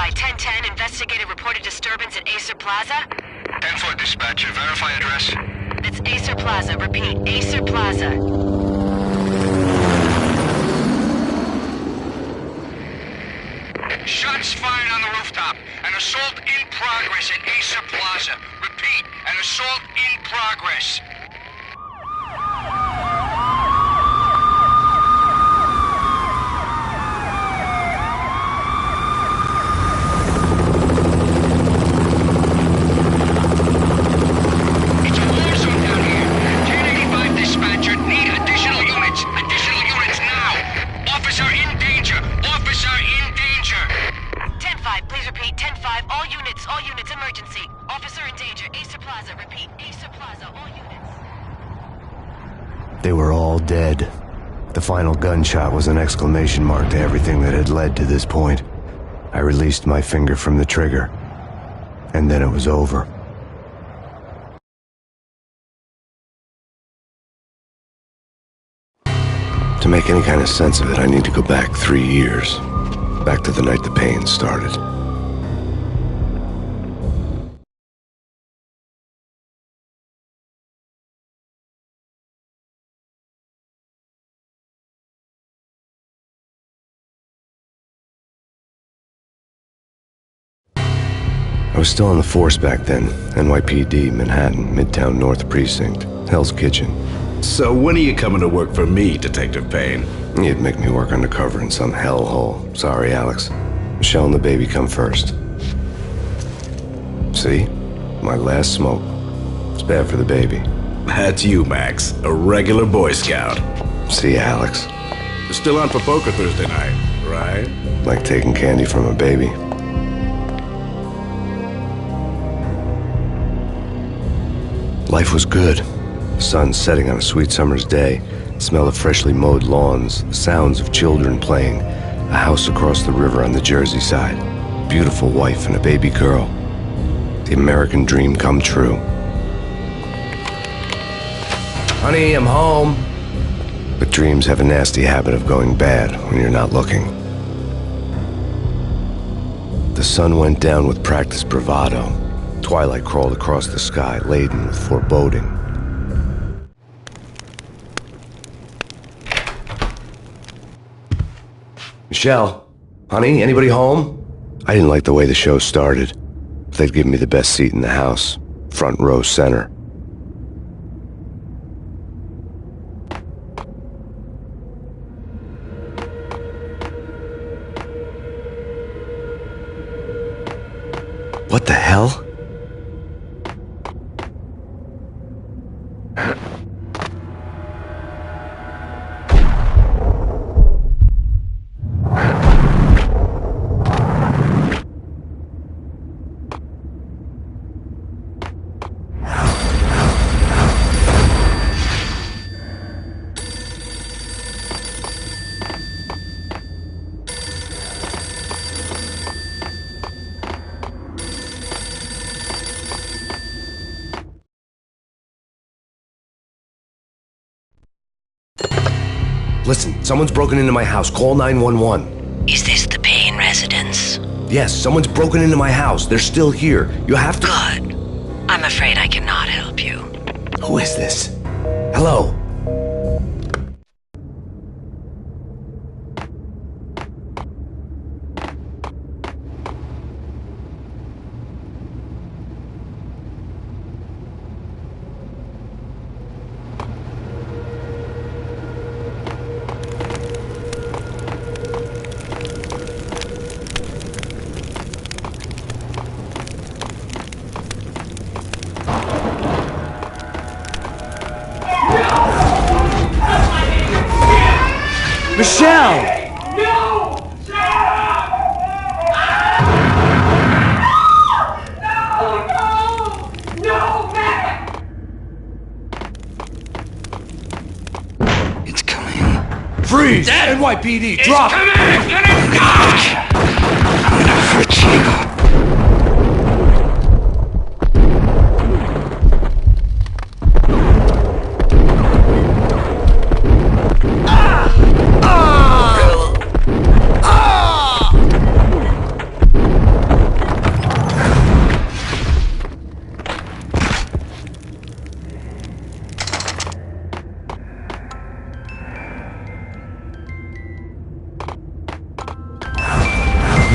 Verify 1010, investigated reported disturbance at Acer Plaza. 10-4 dispatcher, verify address. That's Acer Plaza, repeat, Acer Plaza. Shots fired on the rooftop. An assault in progress at Acer Plaza. Repeat, an assault in progress. It's a war zone down here. 1085 dispatcher, need additional units. Additional units now. Officer in danger. Officer in danger. 10-5, please repeat, 10-5, all units, emergency. Officer in danger, Acer Plaza, repeat, Acer Plaza, all units. They were all dead. The final gunshot was an exclamation mark to everything that had led to this point. I released my finger from the trigger, and then it was over. To make any kind of sense of it, I need to go back 3 years. Back to the night the Payne started. I was still on the force back then. NYPD, Manhattan, Midtown North Precinct, Hell's Kitchen. So when are you coming to work for me, Detective Payne? You'd make me work undercover in some hellhole. Sorry, Alex. Michelle and the baby come first. See? My last smoke. It's bad for the baby. That's you, Max. A regular Boy Scout. See, Alex. Still on for poker Thursday night, right? Like taking candy from a baby. Life was good. Sun setting on a sweet summer's day, the smell of freshly mowed lawns, the sounds of children playing, a house across the river on the Jersey side, beautiful wife and a baby girl. The American dream come true. Honey, I'm home. But dreams have a nasty habit of going bad when you're not looking. The sun went down with practiced bravado. Twilight crawled across the sky, laden with foreboding. Michelle, honey, anybody home? I didn't like the way the show started. They'd give me the best seat in the house, front row center. What the hell? Listen, someone's broken into my house. Call 911. Is this the Payne residence? Yes, someone's broken into my house. They're still here. You have to... Good. I'm afraid I cannot help you. Who is this? Hello? Michelle! No! No, Matt! It's coming. Freeze! NYPD, drop! Come on, get it! I'm gonna hurt you.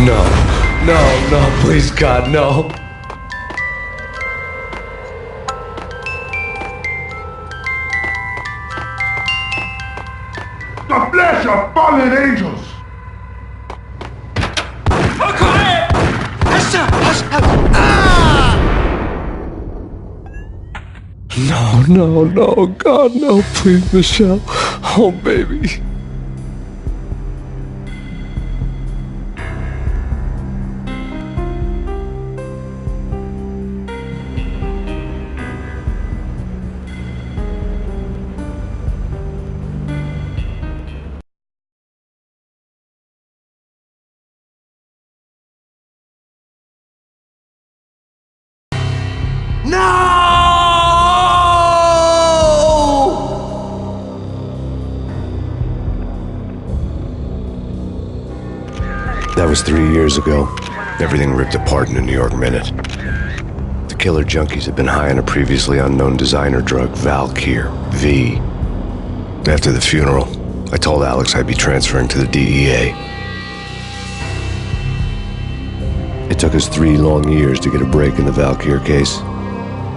No, no, please, God, no. The flesh of fallen angels! No, God, no, please, Michelle. Oh, baby. That was 3 years ago. Everything ripped apart in a New York minute. The killer junkies had been high on a previously unknown designer drug, Valkyr, V. After the funeral, I told Alex I'd be transferring to the DEA. It took us 3 long years to get a break in the Valkyr case.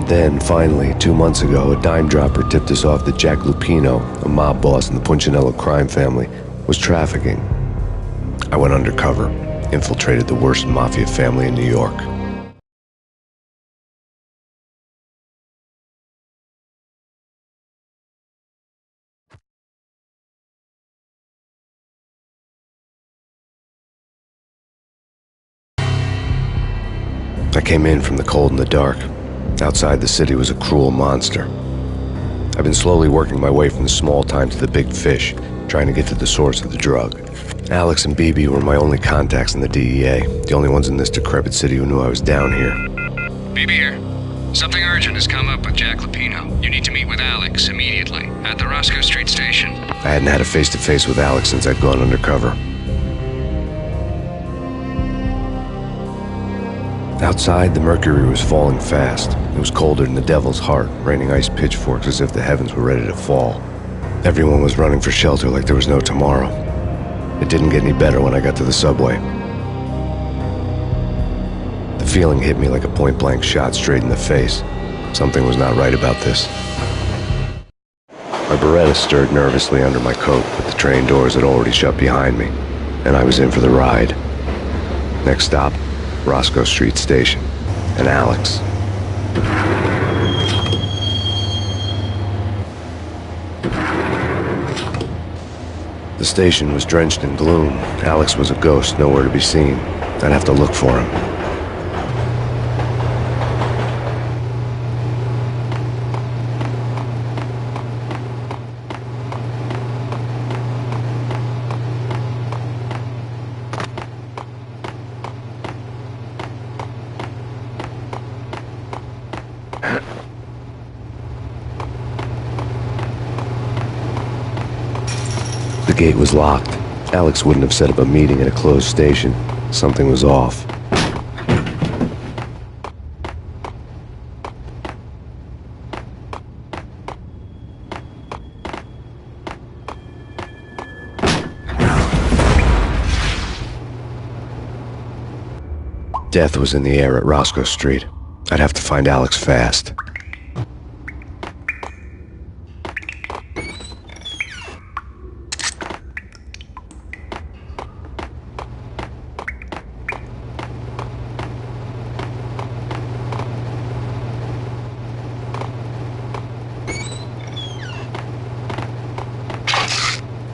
Then, finally, 2 months ago, a dime dropper tipped us off that Jack Lupino, a mob boss in the Punchinello crime family, was trafficking. I went undercover, infiltrated the worst mafia family in New York. I came in from the cold and the dark. Outside the city was a cruel monster. I've been slowly working my way from the small time to the big fish, trying to get to the source of the drug. Alex and BB were my only contacts in the DEA, the only ones in this decrepit city who knew I was down here. BB here. Something urgent has come up with Jack Lupino. You need to meet with Alex immediately at the Roscoe Street station. I hadn't had a face-to-face with Alex since I'd gone undercover. Outside, the mercury was falling fast. It was colder than the devil's heart, raining ice pitchforks as if the heavens were ready to fall. Everyone was running for shelter like there was no tomorrow. It didn't get any better when I got to the subway. The feeling hit me like a point-blank shot straight in the face. Something was not right about this. My Beretta stirred nervously under my coat, but the train doors had already shut behind me, and I was in for the ride. Next stop, Roscoe Street Station, and Alex. The station was drenched in gloom. Alex was a ghost, nowhere to be seen. I'd have to look for him. The gate was locked. Alex wouldn't have set up a meeting at a closed station. Something was off. Death was in the air at Roscoe Street. I'd have to find Alex fast.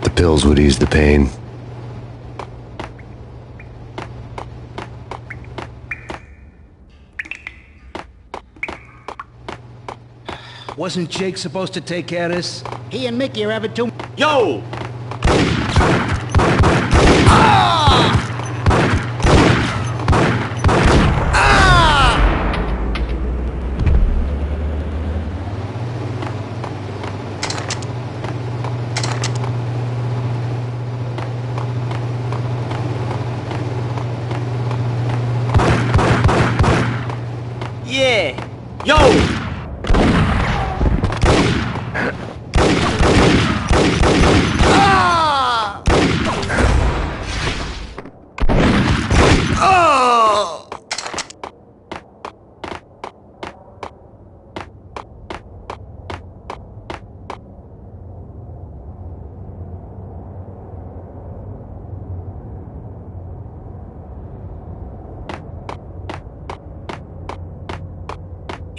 The pills would ease the pain. Wasn't Jake supposed to take care of this? He and Mickey are having too... Yo! Yeah! Yo!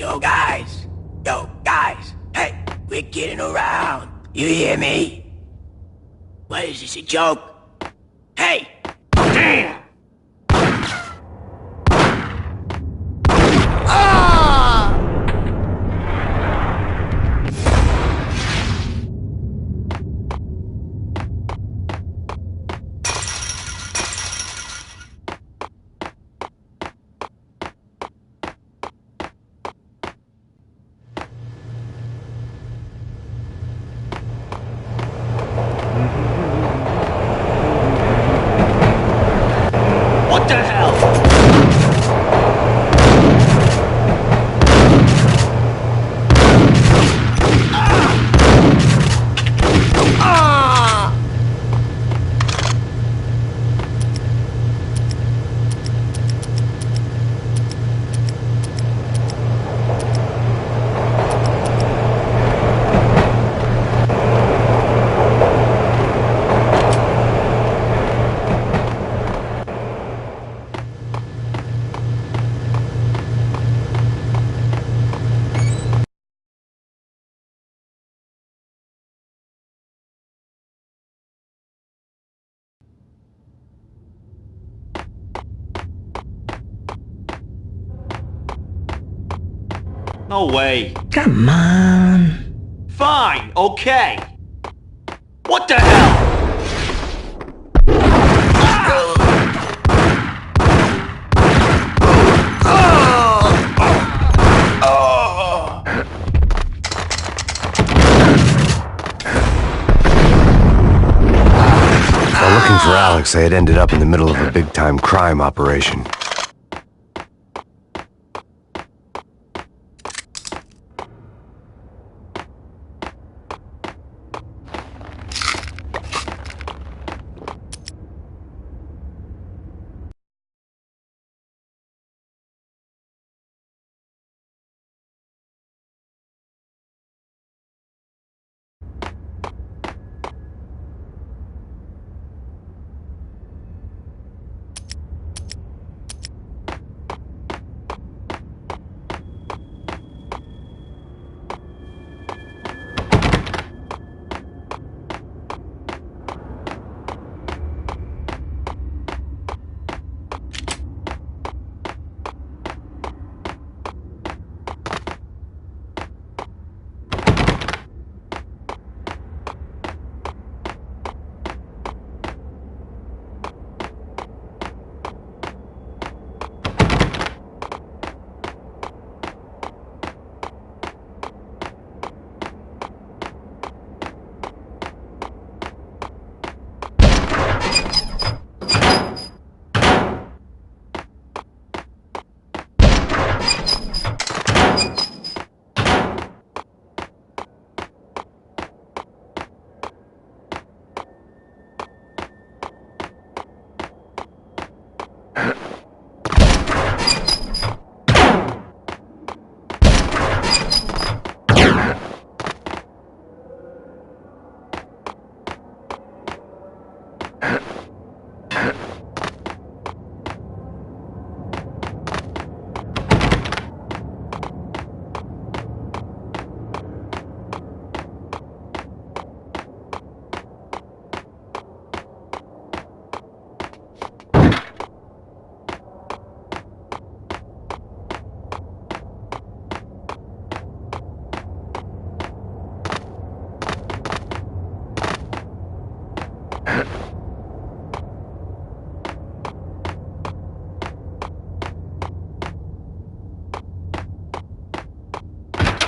Yo, guys, hey, we're getting around. You hear me? What is this, a joke? Hey! Damn! What the hell? No way. Come on. Fine, okay. What the hell? While looking for Alex, I had ended up in the middle of a big-time crime operation.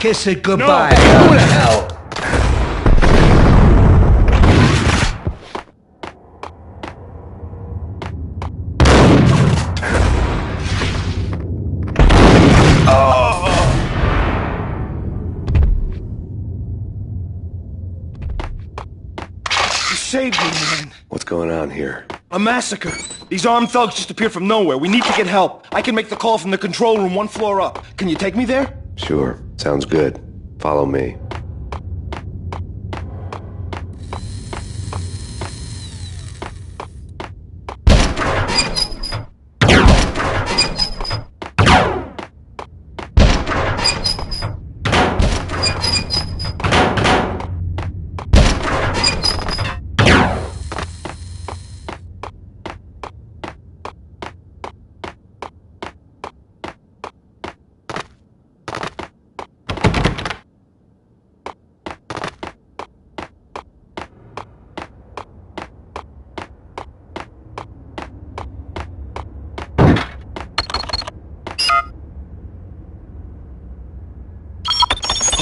Kiss it goodbye. No, who the hell? You saved me, man. What's going on here? A massacre. These armed thugs just appeared from nowhere. We need to get help. I can make the call from the control room 1 floor up. Can you take me there? Sure, sounds good. Follow me.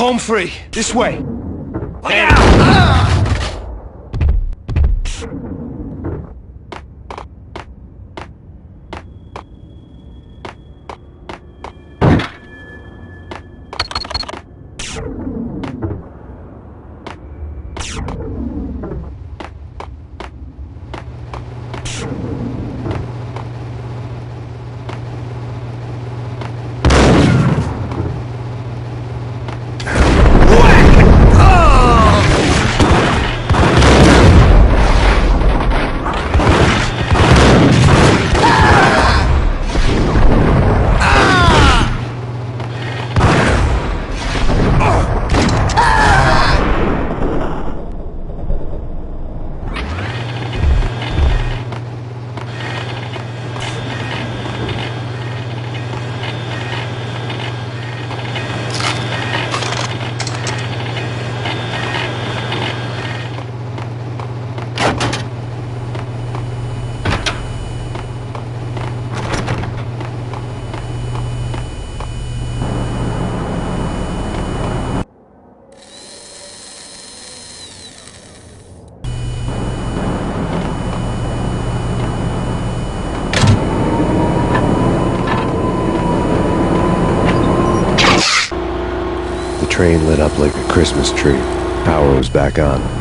Home free. This way. Look out! The train lit up like a Christmas tree. Power was back on.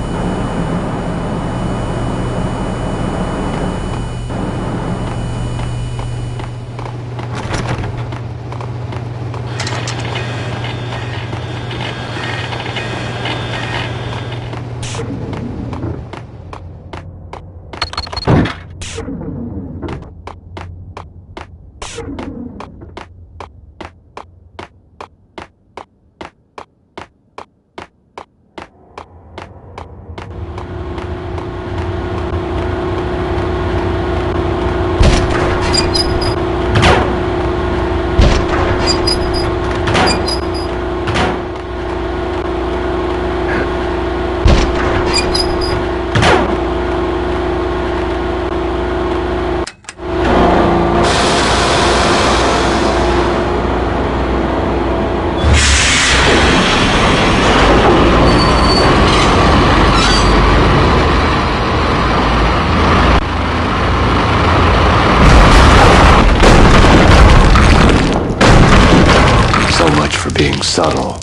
Being subtle.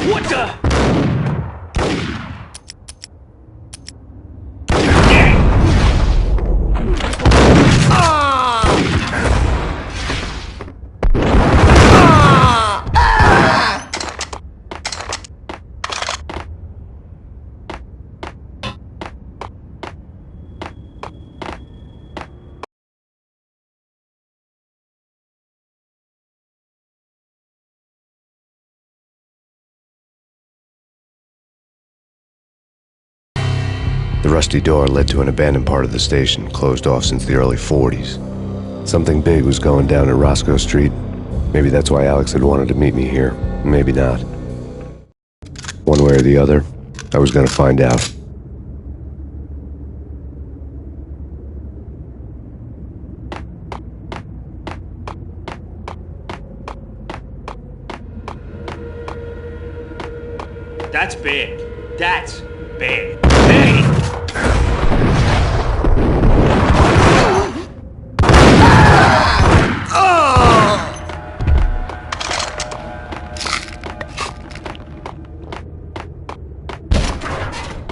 What the? The rusty door led to an abandoned part of the station, closed off since the early 40s. Something big was going down at Roscoe Street. Maybe that's why Alex had wanted to meet me here. Maybe not. One way or the other, I was gonna find out. That's big. That's big. Hey!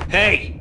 Hey!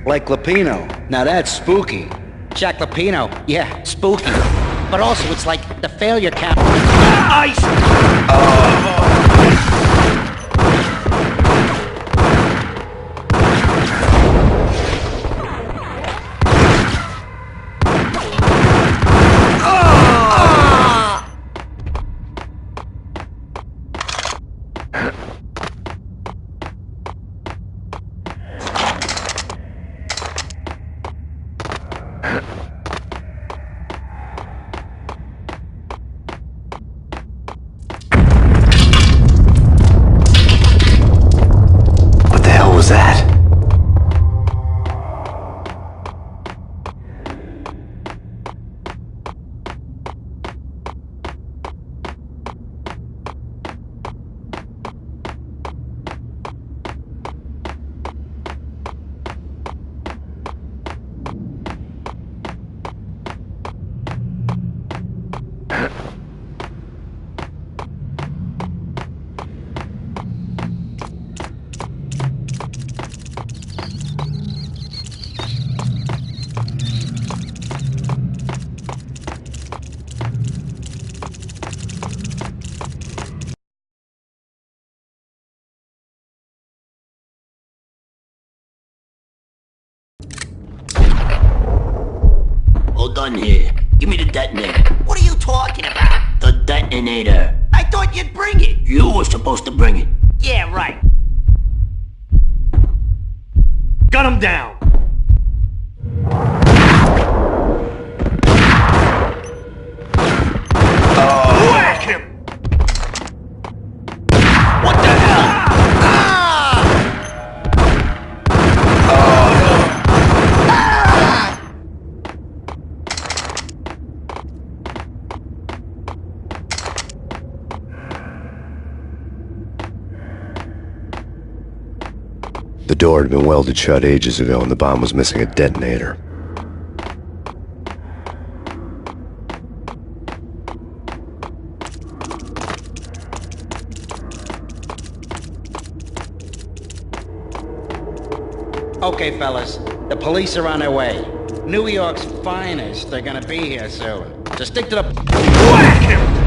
Like Lapino. Now that's spooky. Jack Lapino, yeah, spooky. But also, it's like the failure cap. Ice! What the hell was that? Hold on here. Give me the detonator. What are you talking about? The detonator. I thought you'd bring it. You were supposed to bring it. Yeah, right. Gun him down! Whack him! What the hell? The door had been welded shut ages ago and the bomb was missing a detonator. Okay, fellas, the police are on their way. New York's finest, they're gonna be here soon. So stick to the... Whack him!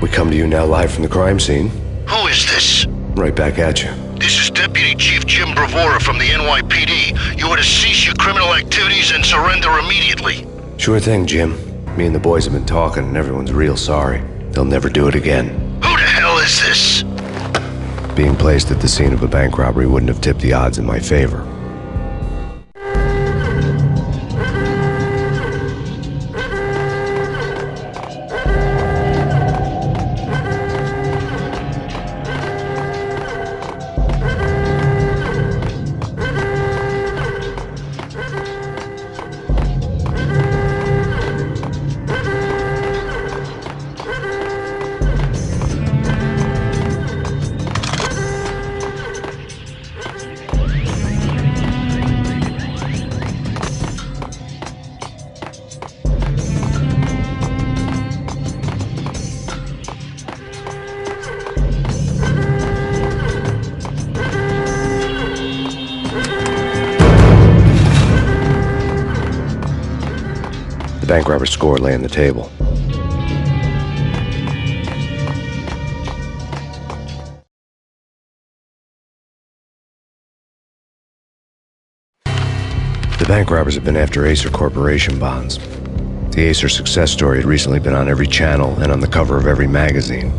We come to you now live from the crime scene. Who is this? Right back at you. This is Deputy Chief Jim Bravura from the NYPD. You are to cease your criminal activities and surrender immediately. Sure thing, Jim. Me and the boys have been talking and everyone's real sorry. They'll never do it again. Who the hell is this? Being placed at the scene of a bank robbery wouldn't have tipped the odds in my favor. The bank robber's score lay on the table. The bank robbers had been after Acer Corporation bonds. The Acer success story had recently been on every channel and on the cover of every magazine.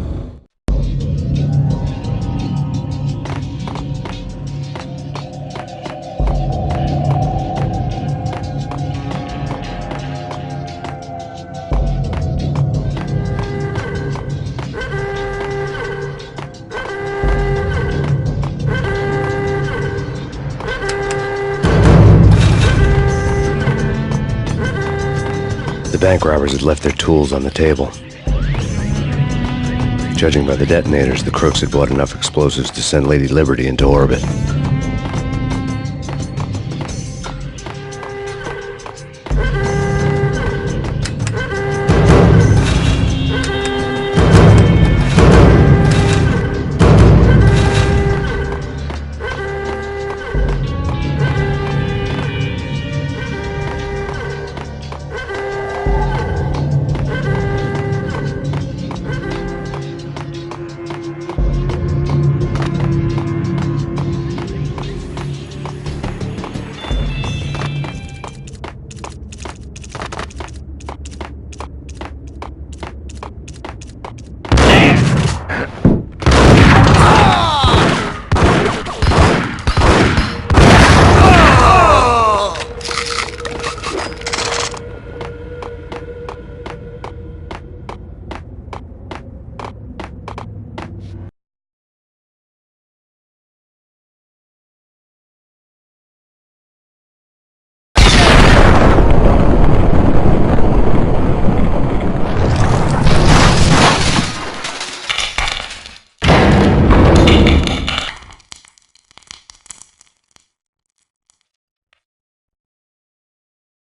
The bank robbers had left their tools on the table. Judging by the detonators, the crooks had bought enough explosives to send Lady Liberty into orbit.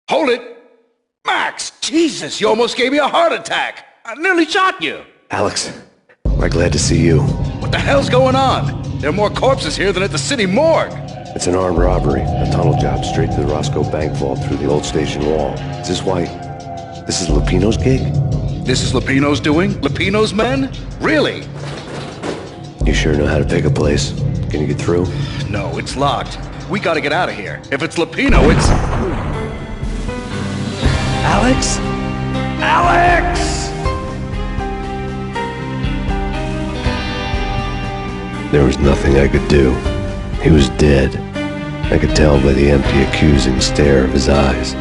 Hold it! Max! Jesus, you almost gave me a heart attack! I nearly shot you! Alex, we're glad to see you. What the hell's going on? There are more corpses here than at the city morgue! It's an armed robbery, a tunnel job straight to the Roscoe Bank vault through the old station wall. Is this why... this is Lupino's gig? This is Lupino's doing? Lupino's men? Really? You sure know how to pick a place. Can you get through? No, it's locked. We gotta get out of here. If it's Lupino, it's... Alex? Alex! There was nothing I could do. He was dead. I could tell by the empty, accusing stare of his eyes.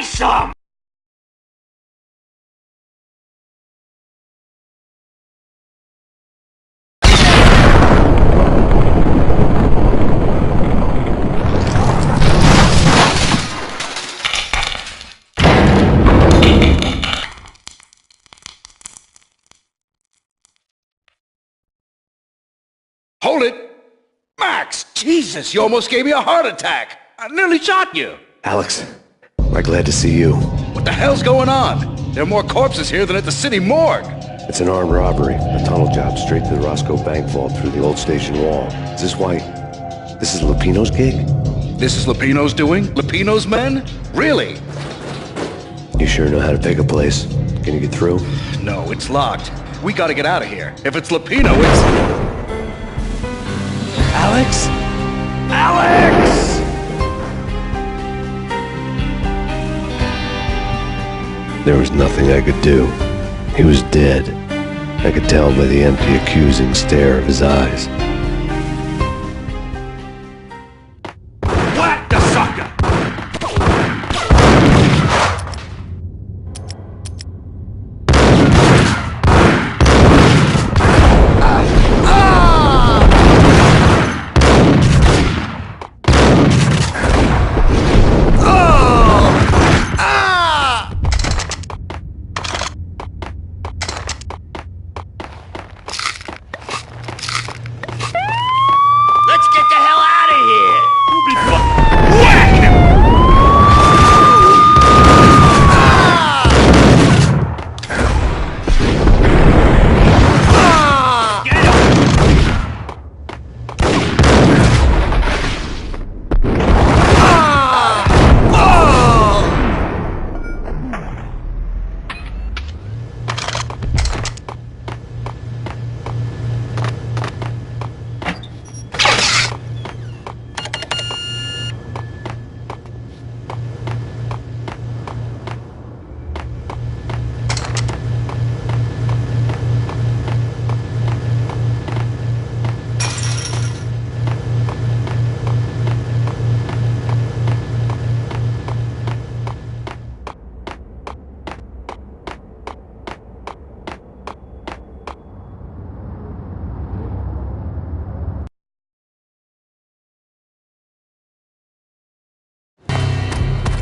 Some! Hold it! Max! Jesus, you almost gave me a heart attack! I nearly shot you! Alex, we're glad to see you. What the hell's going on? There are more corpses here than at the city morgue! It's an armed robbery, a tunnel job straight to the Roscoe Bank vault through the old station wall. Is this why... this is Lupino's gig? This is Lupino's doing? Lupino's men? Really? You sure know how to pick a place. Can you get through? No, it's locked. We gotta get out of here. If it's Lupino, it's... Alex? Alex! There was nothing I could do. He was dead. I could tell by the empty, accusing stare of his eyes. Whack the sucker!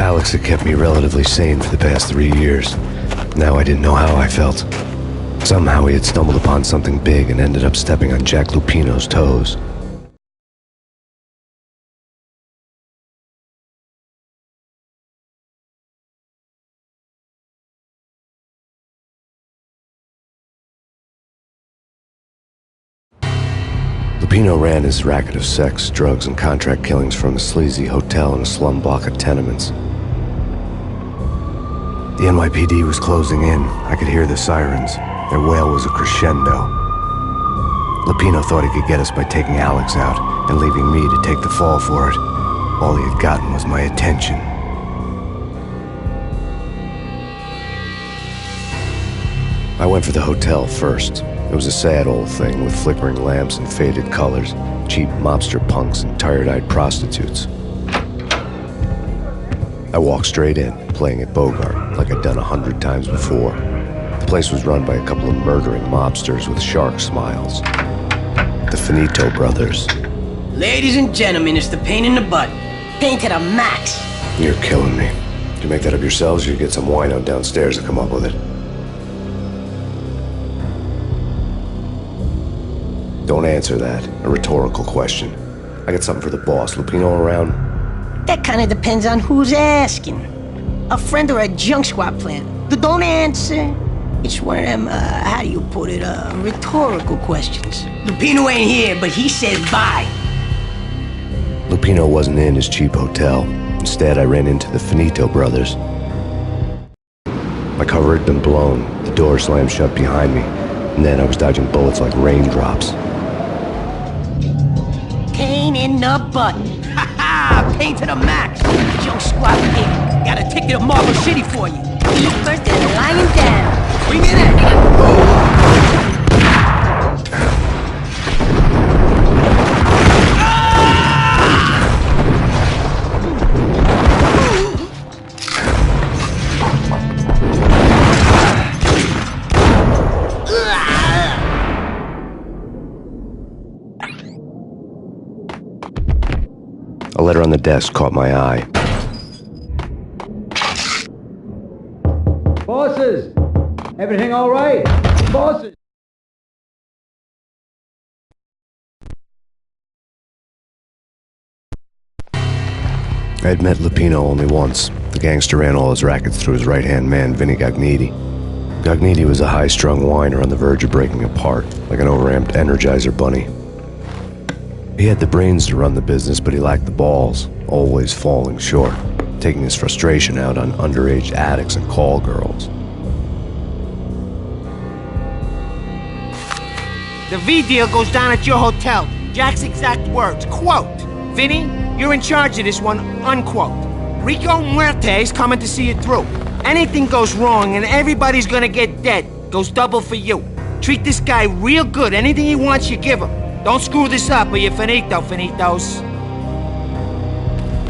Alex had kept me relatively sane for the past 3 years. Now I didn't know how I felt. Somehow he had stumbled upon something big and ended up stepping on Jack Lupino's toes. Lupino ran his racket of sex, drugs, and contract killings from a sleazy hotel in a slum block of tenements. The NYPD was closing in. I could hear the sirens. Their wail was a crescendo. Lupino thought he could get us by taking Alex out and leaving me to take the fall for it. All he had gotten was my attention. I went for the hotel first. It was a sad old thing with flickering lamps and faded colors, cheap mobster punks and tired-eyed prostitutes. I walked straight in, playing at Bogart, like I'd done 100 times before. The place was run by a couple of murdering mobsters with shark smiles. The Finito brothers. Ladies and gentlemen, it's the Payne in the butt. Payne to the max. You're killing me. Did you make that up yourselves, or you get some wino downstairs to come up with it? Don't answer that. A rhetorical question. I got something for the boss. Lupino around? That kind of depends on who's asking. A friend or a junk squad plan. Don't answer. It's one of them, how do you put it, rhetorical questions. Lupino ain't here, but he said bye. Lupino wasn't in his cheap hotel. Instead, I ran into the Finito brothers. My cover had been blown. The door slammed shut behind me. And then I was dodging bullets like raindrops. Payne in the butt. Ha ha! Payne to the max. Junk squad here. Got a ticket to Marble City for you. You first and lying down. Bring it in. A letter on the desk caught my eye. Bosses! Everything all right? Bosses! I had met Lupino only once. The gangster ran all his rackets through his right-hand man, Vinny Gagniti. Gagniti was a high-strung whiner on the verge of breaking apart, like an overamped Energizer bunny. He had the brains to run the business, but he lacked the balls, always falling short, taking his frustration out on underage addicts and call girls. The V deal goes down at your hotel. Jack's exact words, quote, "Vinny, you're in charge of this one," unquote. Rico Muerte's coming to see it through. Anything goes wrong and everybody's gonna get dead. Goes double for you. Treat this guy real good. Anything he wants, you give him. Don't screw this up or you're finito, finitos.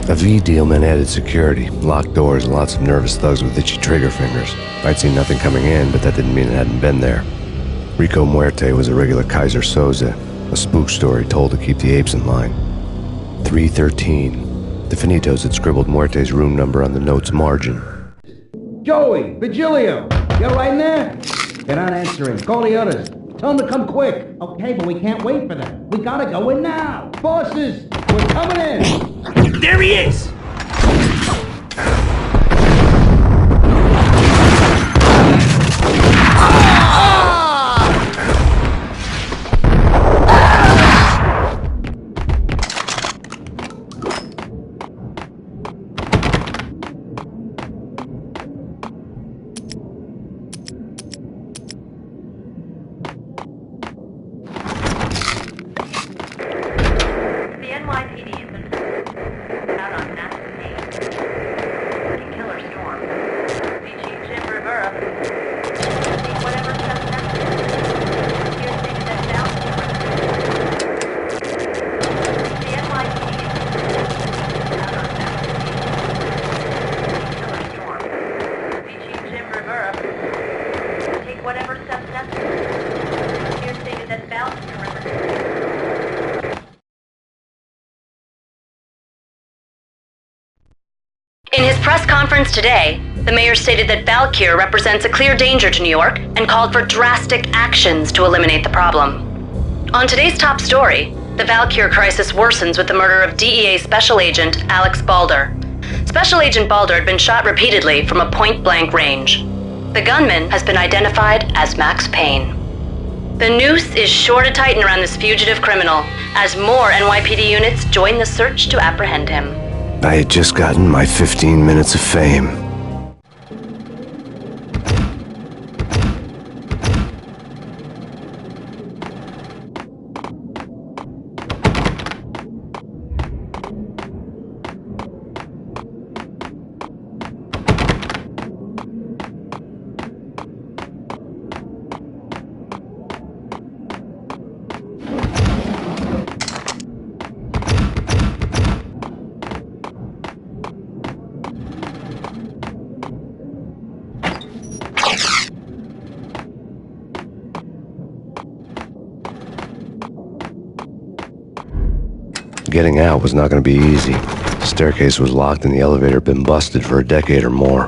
A V deal meant added security, locked doors, and lots of nervous thugs with itchy trigger fingers. I'd seen nothing coming in, but that didn't mean it hadn't been there. Rico Muerte was a regular Kaiser Soze, a spook story told to keep the apes in line. 313. The Finitos had scribbled Muerte's room number on the note's margin. Joey, Vigilio, you all right in there? They're not answering. Call the others. Tell them to come quick. Okay, but we can't wait for them. We gotta go in now. Bosses, we're coming in. There he is! The NYPD has been out on national In his press conference today, the mayor stated that Valkyr represents a clear danger to New York and called for drastic actions to eliminate the problem. On today's top story, the Valkyr crisis worsens with the murder of DEA Special Agent Alex Balder. Special Agent Balder had been shot repeatedly from a point-blank range. The gunman has been identified as Max Payne. The noose is sure to tighten around this fugitive criminal as more NYPD units join the search to apprehend him. I had just gotten my 15 minutes of fame. Getting out was not going to be easy. The staircase was locked and the elevator had been busted for a decade or more.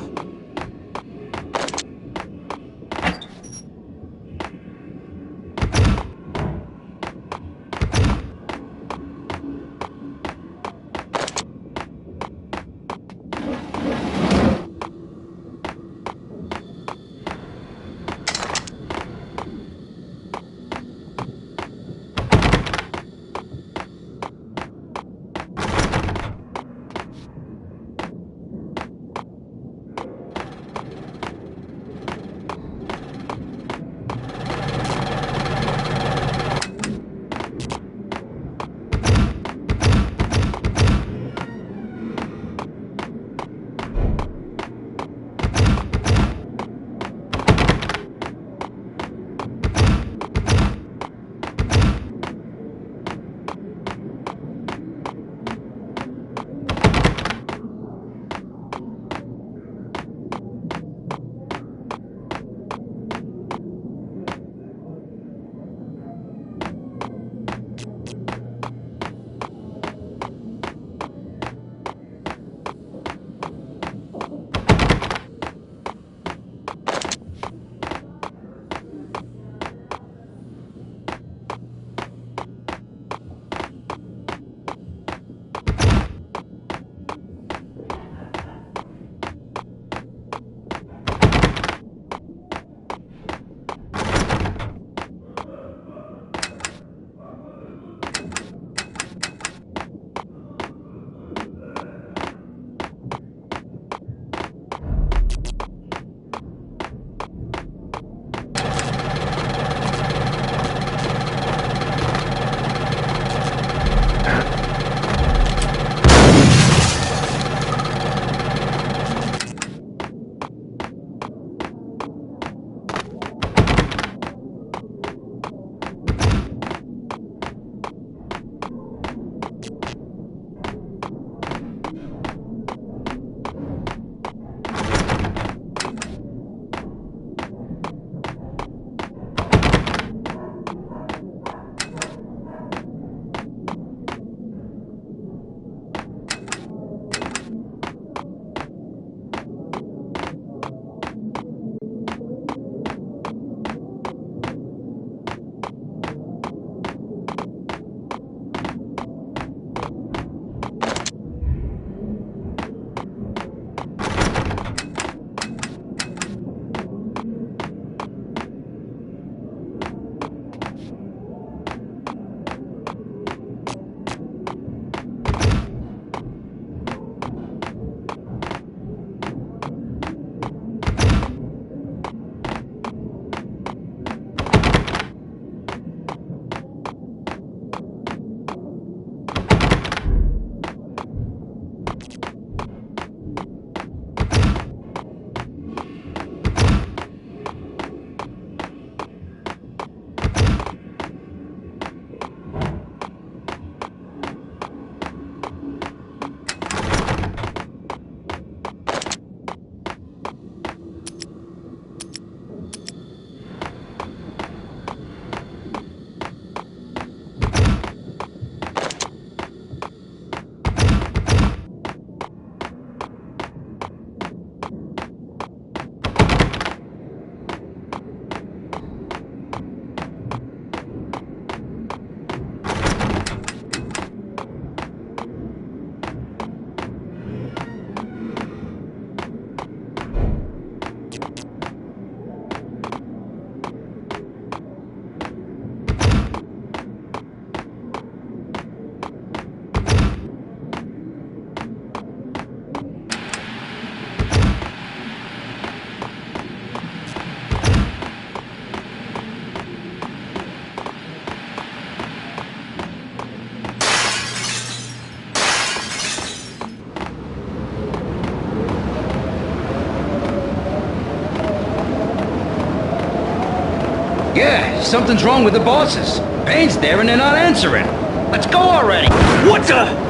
Yeah, something's wrong with the bosses. Payne's there and they're not answering. Let's go already! What the?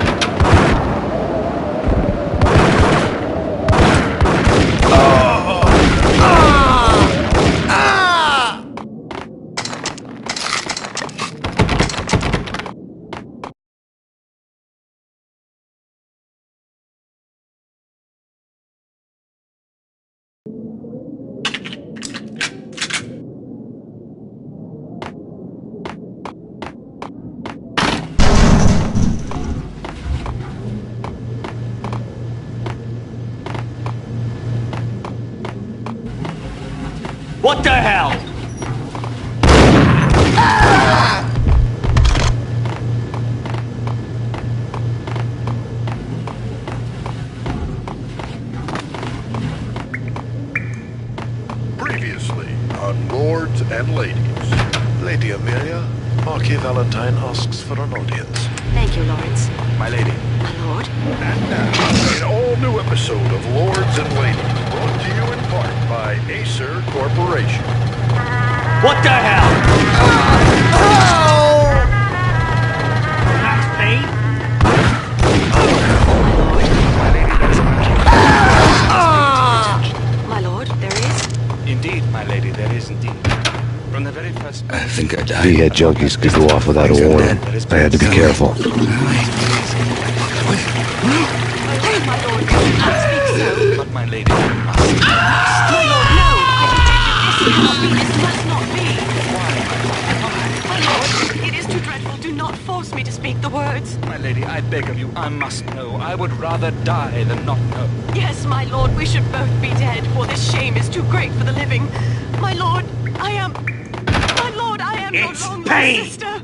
What the hell? Previously on Lords and Ladies. Lady Amelia, Marquis Valentine asks for an audience. Thank you, Lords. My lady. My lord? And now, an all-new episode of Lords and Ladies, brought to you in part by Acer Corporation. What the hell? Max Payne? My lord, there is? Indeed, my lady, there is indeed. From the very first... I think I died. V-head junkies could go off without a warning. I had to be careful. My lord, don't speak so. But my lady, you must. My lord, no! I beg you, this must not be. My lord, it is too dreadful. Do not force me to speak the words. My lady, I beg of you, I must know. I would rather die than not know. Yes, my lord, we should both be dead, for this shame is too great for the living. My lord, I am... My lord, I am no longer Payne. your sister.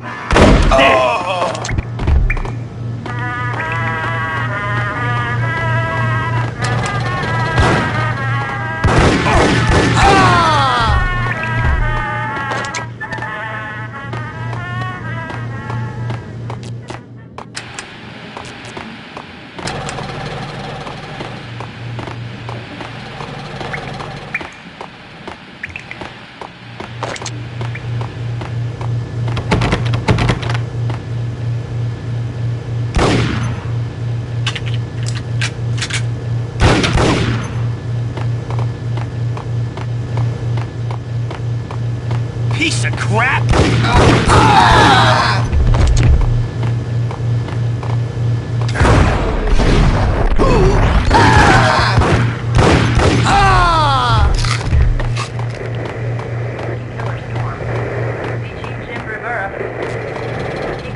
Piece of crap!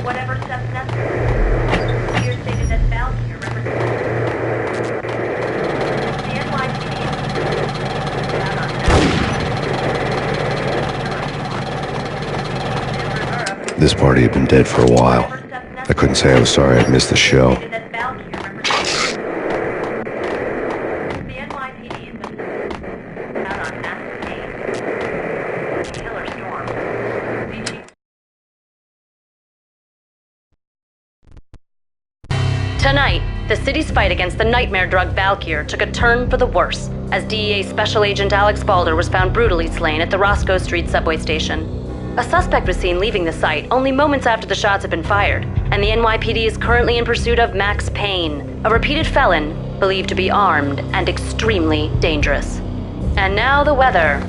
Whatever steps necessary. Here stated that Valkyrie represents the NYPD. This party had been dead for a while. I couldn't say I was sorry I'd missed the show. Tonight, the city's fight against the nightmare drug Valkyr took a turn for the worse, as DEA Special Agent Alex Balder was found brutally slain at the Roscoe Street subway station. A suspect was seen leaving the site only moments after the shots had been fired, and the NYPD is currently in pursuit of Max Payne, a repeated felon believed to be armed and extremely dangerous. And now the weather.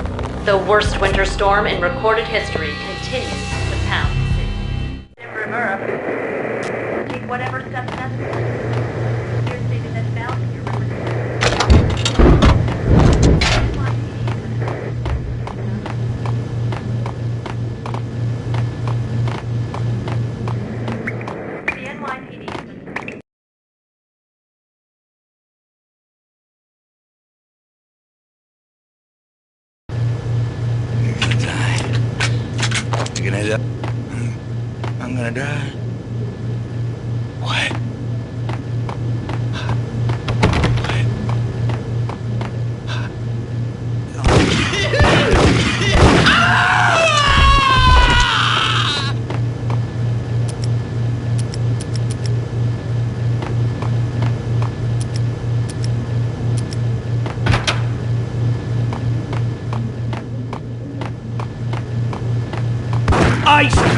The worst winter storm in recorded history continues to pound the city. Take whatever steps necessary. Here stated that Valkyrie represents the NYPD. You're gonna die. I'm gonna die. What? Christ!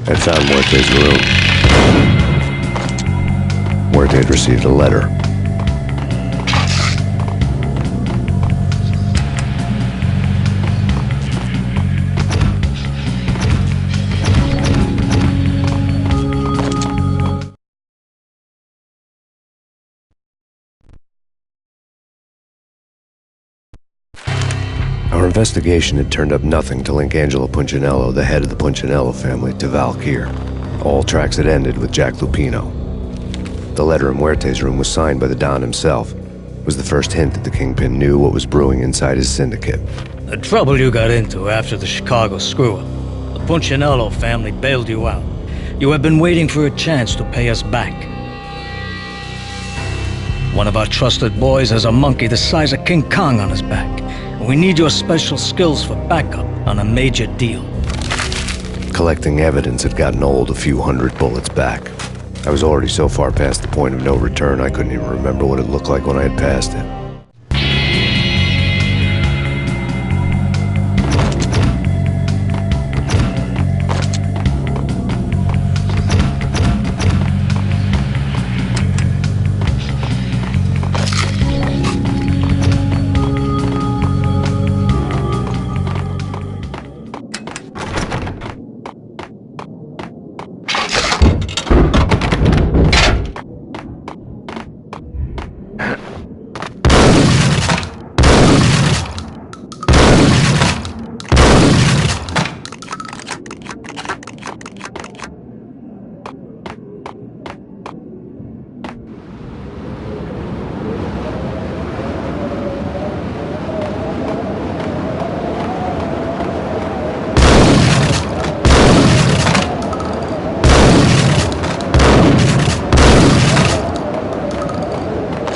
I found Muerte's room. Muerte had received a letter. Our investigation had turned up nothing to link Angelo Punchinello, the head of the Punchinello family, to Valkyr. All tracks had ended with Jack Lupino. The letter in Muerte's room was signed by the Don himself. It was the first hint that the Kingpin knew what was brewing inside his syndicate. The trouble you got into after the Chicago screw-up. The Punchinello family bailed you out. You have been waiting for a chance to pay us back. One of our trusted boys has a monkey the size of King Kong on his back. We need your special skills for backup on a major deal. Collecting evidence had gotten old a few hundred bullets back. I was already so far past the point of no return I couldn't even remember what it looked like when I had passed it.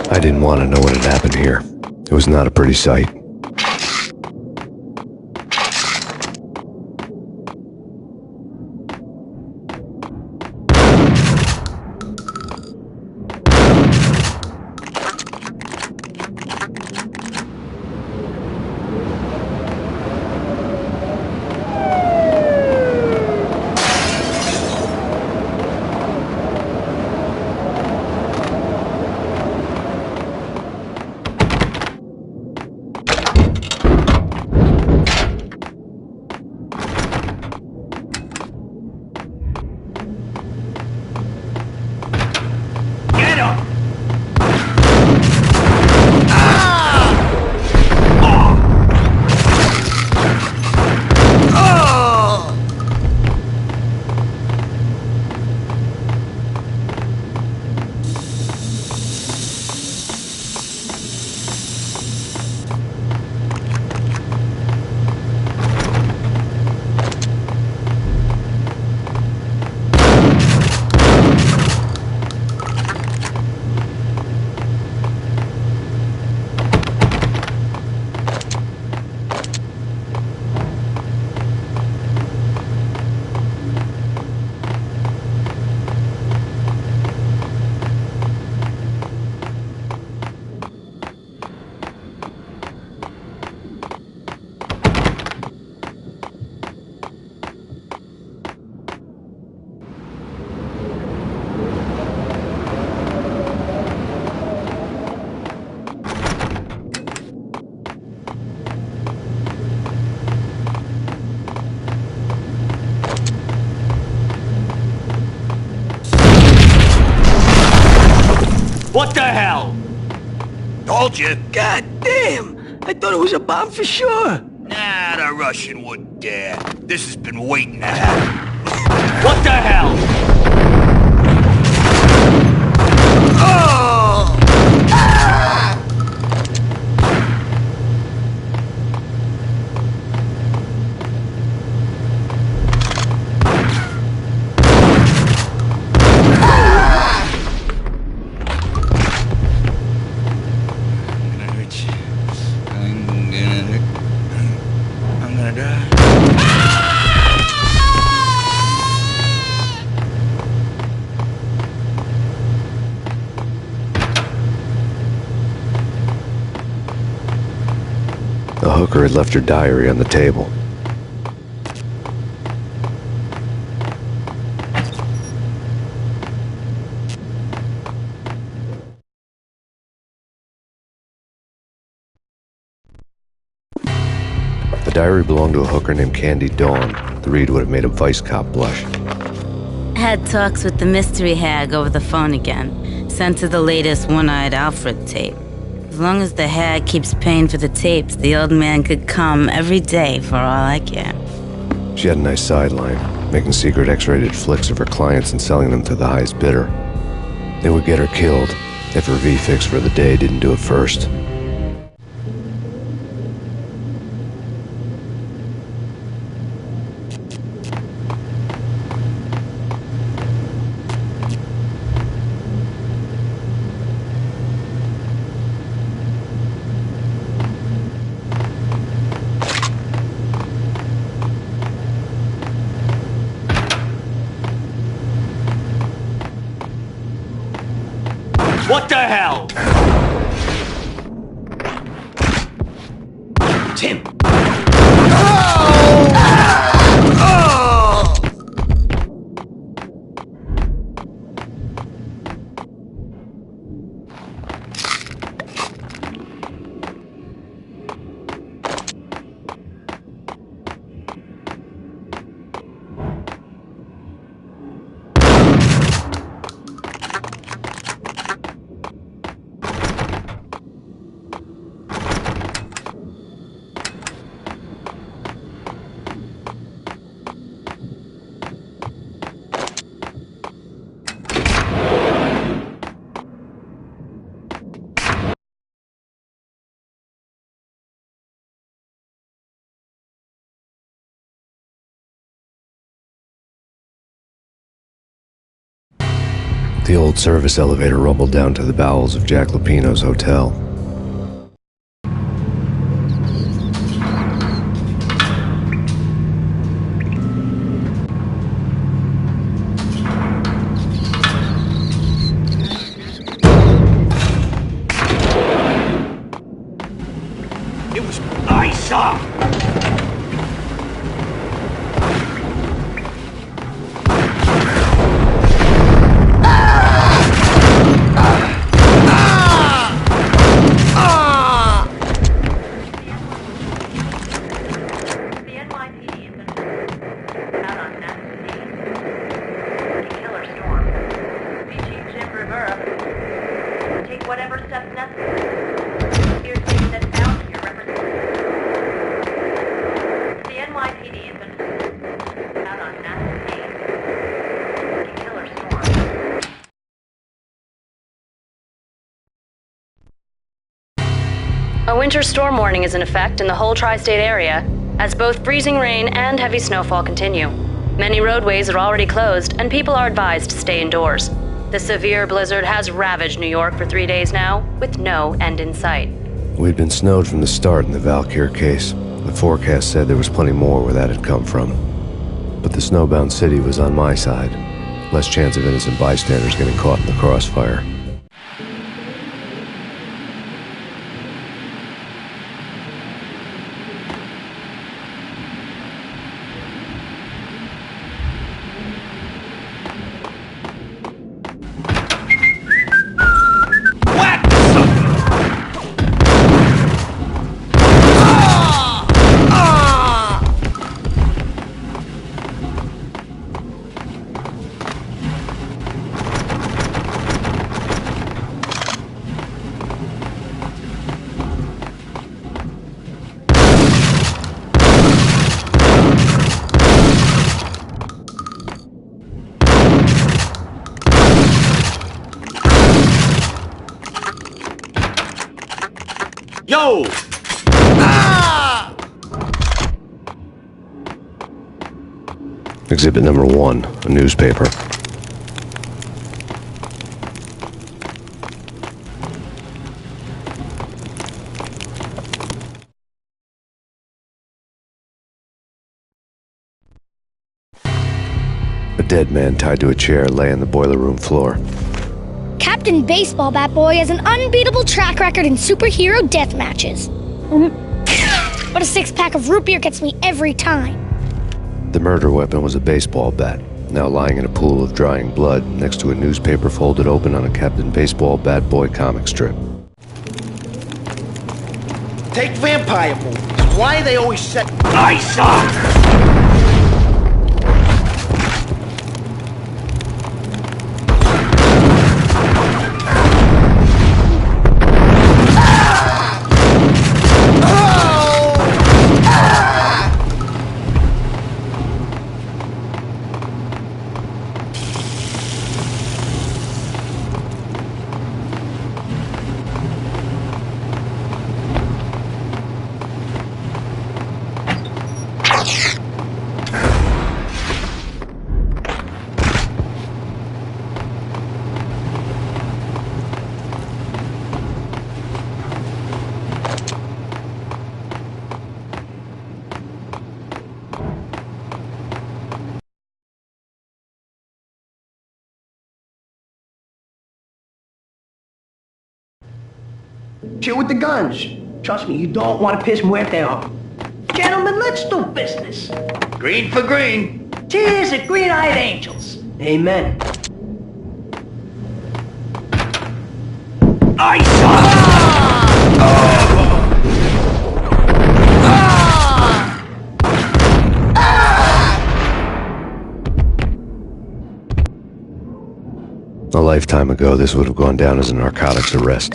I didn't want to know what had happened here. It was not a pretty sight. What the hell? Told you. God damn! I thought it was a bomb for sure. Nah, the Russian wouldn't dare. This has been waiting to happen. What the hell? A hooker had left her diary on the table. The diary belonged to a hooker named Candy Dawn. The read would have made a vice cop blush. Had talks with the mystery hag over the phone again. Sent her the latest One-Eyed Alfred tape. As long as the hag keeps paying for the tapes, the old man could come every day for all I care. She had a nice sideline, making secret X-rated flicks of her clients and selling them to the highest bidder. They would get her killed if her V-fix for the day didn't do it first. What the hell? Tim! The old service elevator rumbled down to the bowels of Jack Lupino's hotel. It was I saw. A winter storm warning is in effect in the whole tri-state area, as both freezing rain and heavy snowfall continue. Many roadways are already closed, and people are advised to stay indoors. The severe blizzard has ravaged New York for 3 days now, with no end in sight. We'd been snowed from the start in the Valkyr case. The forecast said there was plenty more where that had come from. But the snowbound city was on my side. Less chance of innocent bystanders getting caught in the crossfire. Yo! Exhibit number 1, a newspaper. A dead man tied to a chair lay on the boiler room floor. Captain Baseball Bat Boy has an unbeatable track record in superhero death matches. six-pack of root beer gets me every time. The murder weapon was a baseball bat, now lying in a pool of drying blood next to a newspaper folded open on a Captain Baseball Bad Boy comic strip. Take vampire movies. Why are they always set... I suck! Chill with the guns. Trust me, you don't want to piss Muerte off. Gentlemen, let's do business. Green for green. Cheers at green-eyed angels. Amen. I suck! A lifetime ago, this would have gone down as a narcotics arrest.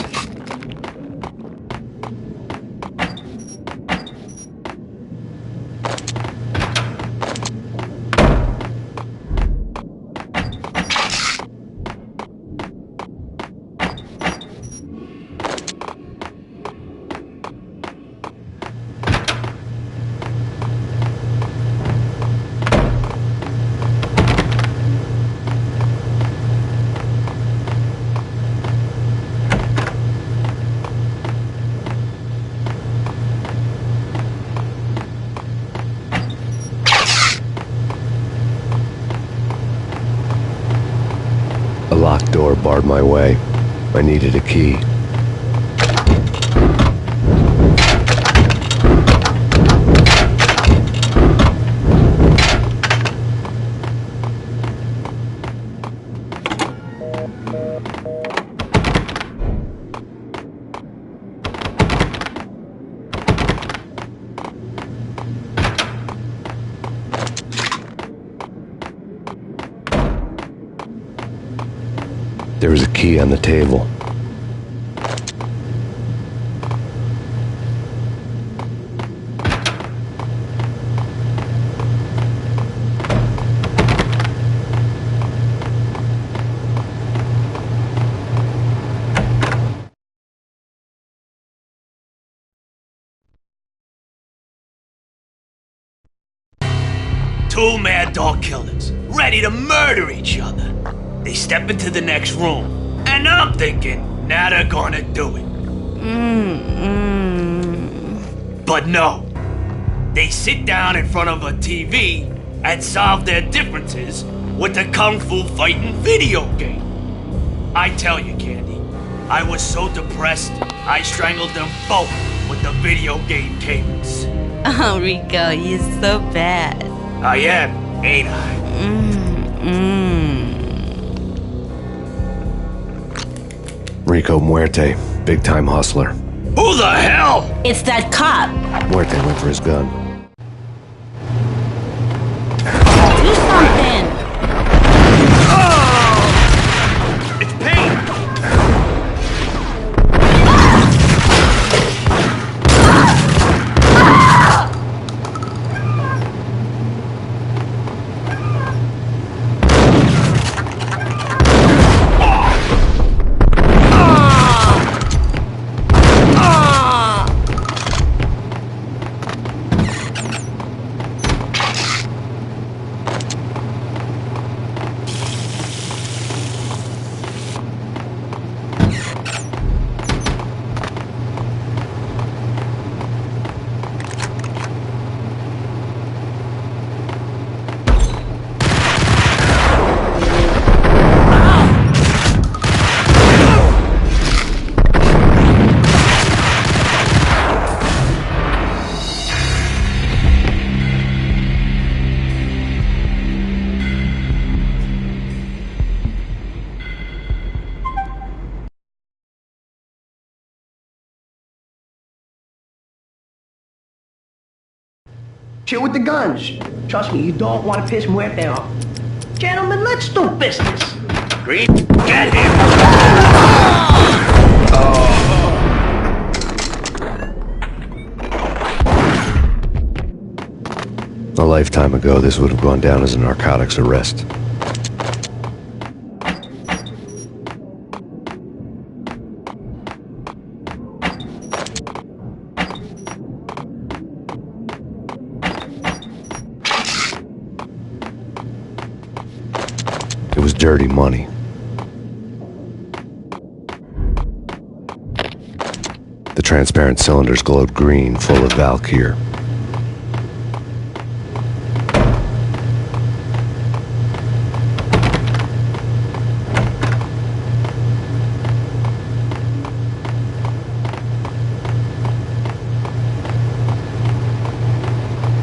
A locked door barred my way. I needed a key. There was a key on the table. Two mad dog killers, ready to murder each other. They step into the next room, and I'm thinking, now they're gonna do it. But no. They sit down in front of a TV and solve their differences with a kung fu fighting video game. I tell you, Candy, I was so depressed, I strangled them both with the video game cables. Oh, Rico, you're so bad. I am, ain't I? Rico Muerte, big-time hustler. Who the hell? It's that cop. Muerte went for his gun. Do something. It's Payne. Chill with the guns. Trust me, you don't want to piss Muerte off. Gentlemen, let's do business. Green, get him! A lifetime ago, this would have gone down as a narcotics arrest. It was dirty money. The transparent cylinders glowed green, full of Valkyr.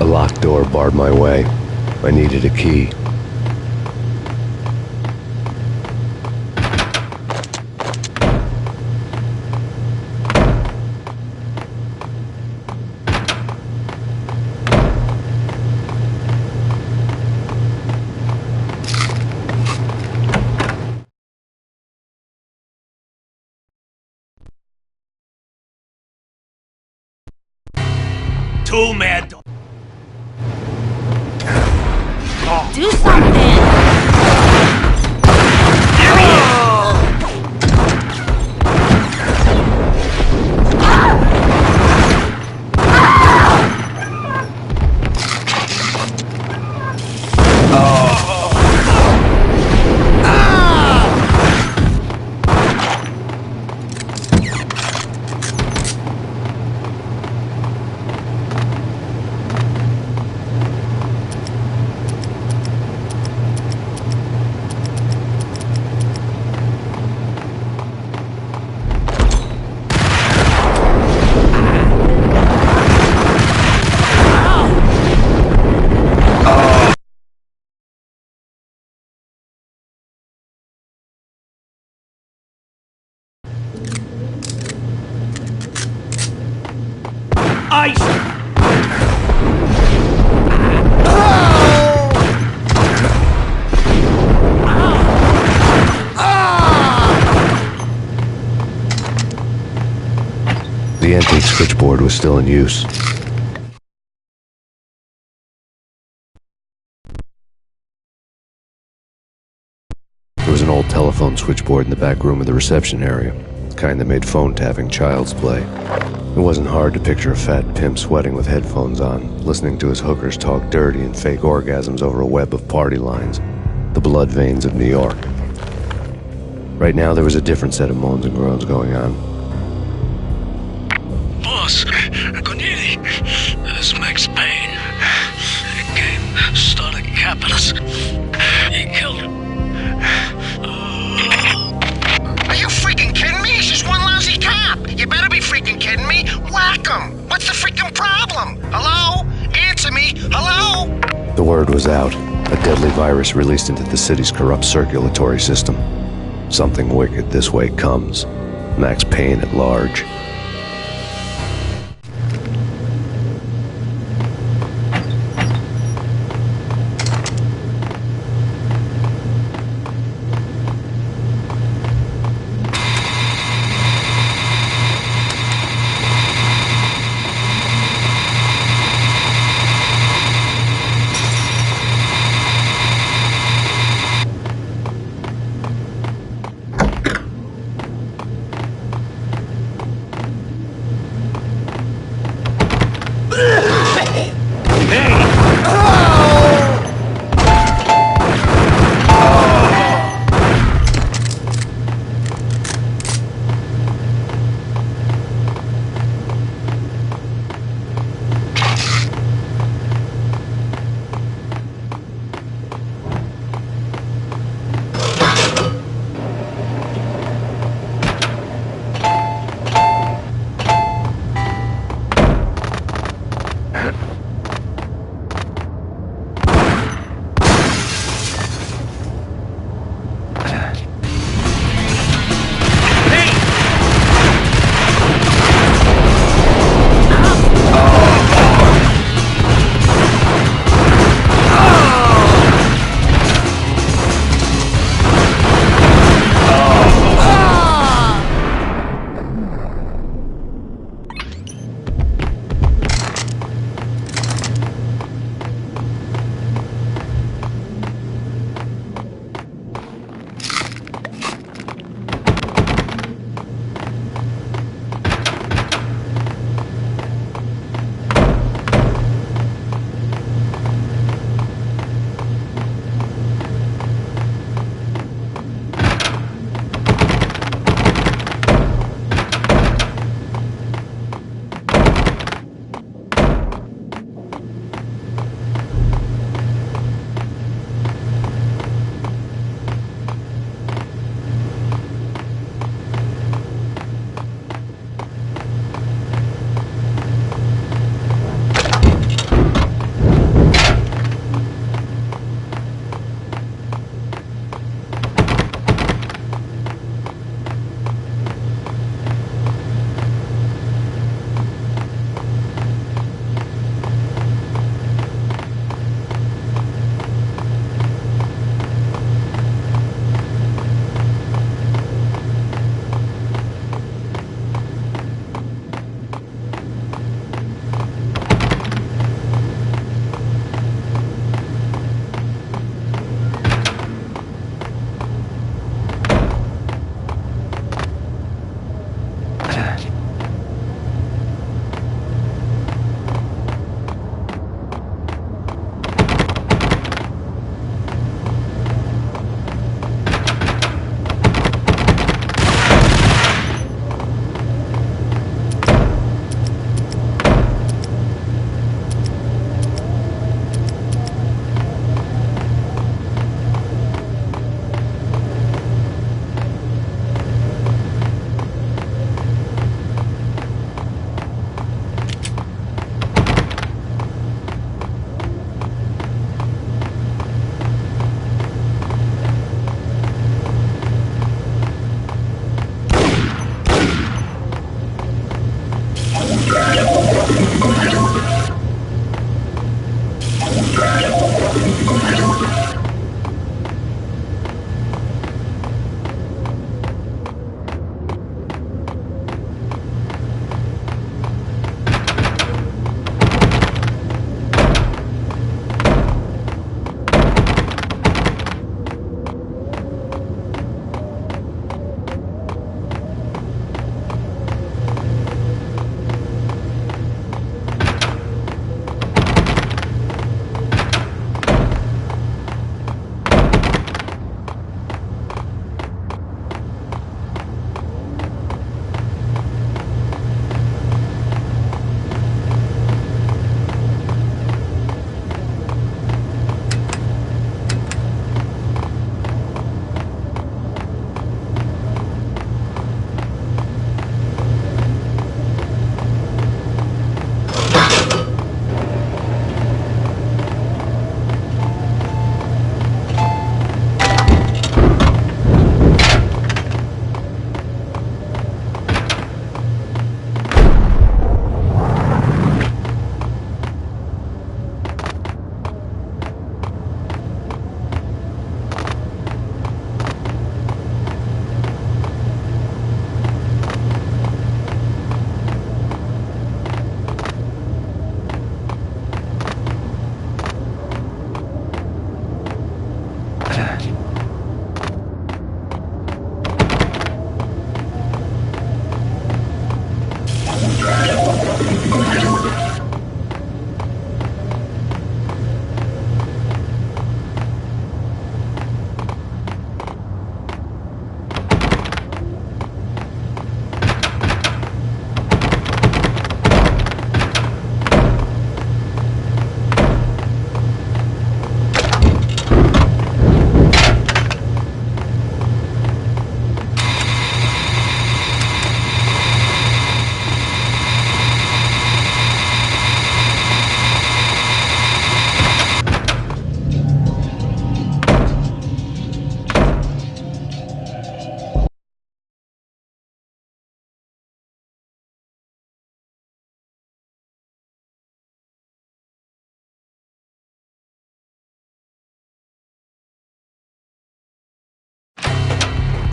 A locked door barred my way. I needed a key. Two mad dogs. Do something! The antique switchboard was still in use. There was an old telephone switchboard in the back room of the reception area, the kind that made phone tapping child's play. It wasn't hard to picture a fat pimp sweating with headphones on, listening to his hookers talk dirty and fake orgasms over a web of party lines, the blood veins of New York. Right now, there was a different set of moans and groans going on. Boss, Corneli, this is Max Payne. He came, started capping us. He killed him. Are you freaking kidding me? He's just one lousy cop. You better be freaking kidding me. Whack him. What's the freaking problem? Hello? Answer me. Hello? The word was out. A deadly virus released into the city's corrupt circulatory system. Something wicked this way comes. Max Payne at large.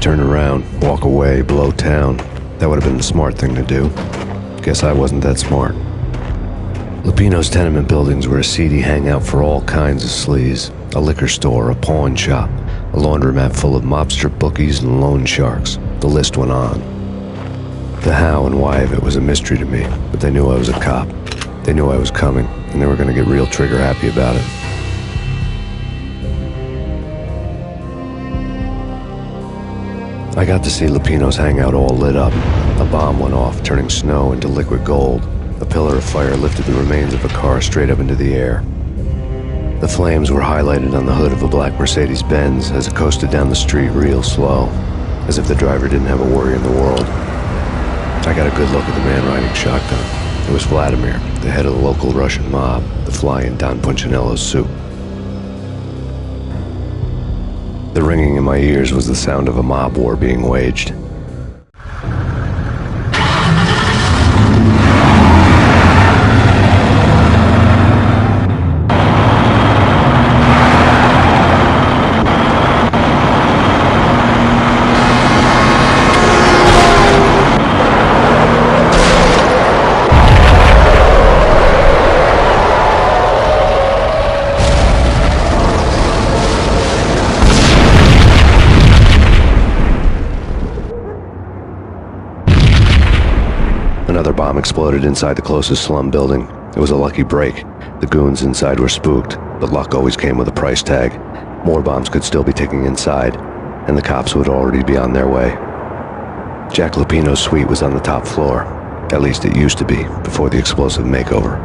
turn around, walk away, blow town. That would have been the smart thing to do. Guess I wasn't that smart. Lupino's tenement buildings were a seedy hangout for all kinds of sleaze. A liquor store, a pawn shop, a laundromat full of mobster bookies and loan sharks. The list went on. The how and why of it was a mystery to me, but they knew I was a cop. They knew I was coming, and they were going to get real trigger happy about it. I got to see Lupino's hangout all lit up. A bomb went off, turning snow into liquid gold. A pillar of fire lifted the remains of a car straight up into the air. The flames were highlighted on the hood of a black Mercedes-Benz as it coasted down the street real slow, as if the driver didn't have a worry in the world. I got a good look at the man riding shotgun. It was Vladimir, the head of the local Russian mob, the fly in Don Punchinello's soup. The ringing in my ears was the sound of a mob war being waged. Another bomb exploded inside the closest slum building. It was a lucky break. The goons inside were spooked, but luck always came with a price tag. More bombs could still be ticking inside, and the cops would already be on their way. Jack Lupino's suite was on the top floor. At least it used to be, before the explosive makeover.